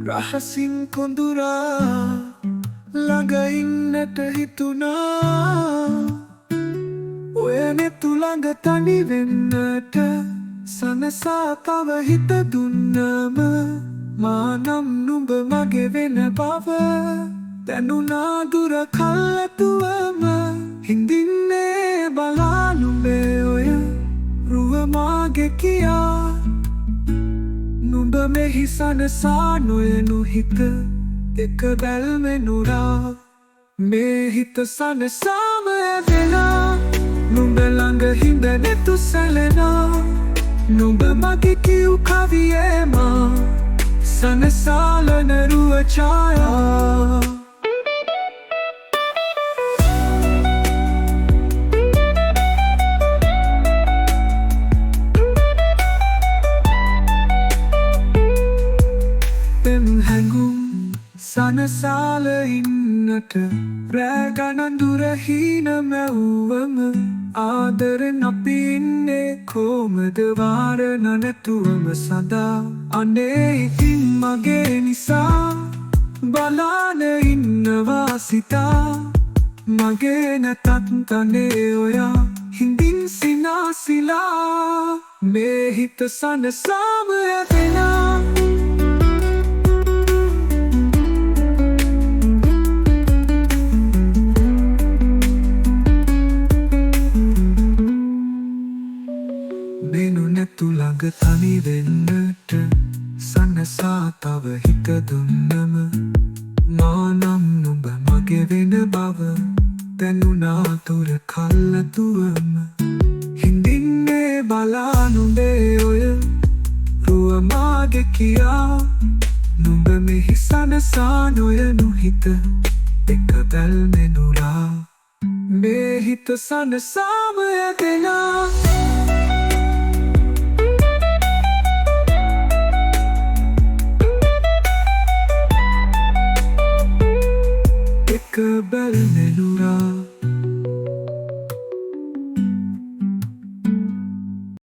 රහසින් කොඳුරා ළඟ ඉන්නට හිතුණා. ඔය නෙතු ළඟ තනි වෙන්නට සනසා තව හිත දුන්නම මා නම් නුඹ මගේ වෙන බව දැනුණා දුර කල්ැතුවම. හිඳින්නේ බලා නුඹේ ඔය රුව මාගේ කියා. නුඹ මෙහි සනසා නොයනු හිත එක බැල්මෙනුරා. මේ හිත සනසාම ඇදෙනා නුඹ ළඟ හිඳ නෙතු සැලෙනා. නුඹ මගේ කිව් කවියේමා සනසාලන රුව ඡායා. සනසාල ඉන්නට රෑ ගණන් දුර හීන මැව්වම ආදරෙන් අපි ඉන්නේ කොහමද වාර නැතුවම සදා. අනේ ඉතින් මගේ නිසා බලාන ඉන්නවා සිතා. මගේ නැතත් තනේ ඔයා හිඳින් සිනාසිලා. මේ හිත සනසාම ඇදෙනා මෙනු නැතු ළඟ තනි වෙන්නට සනසා තව හිත දුන්නම මා නම් නුඹ මගේ වෙන බව දැනුණා දුර කල්ැතුවම. හිඳින්නේ බලා නුඹේ ඔය රුව මාගේ කියා. නුඹ මෙහි සනසා නොයනු හිත එක බැල්මෙනුරා. මේ හිත සනසාම ඇදෙනා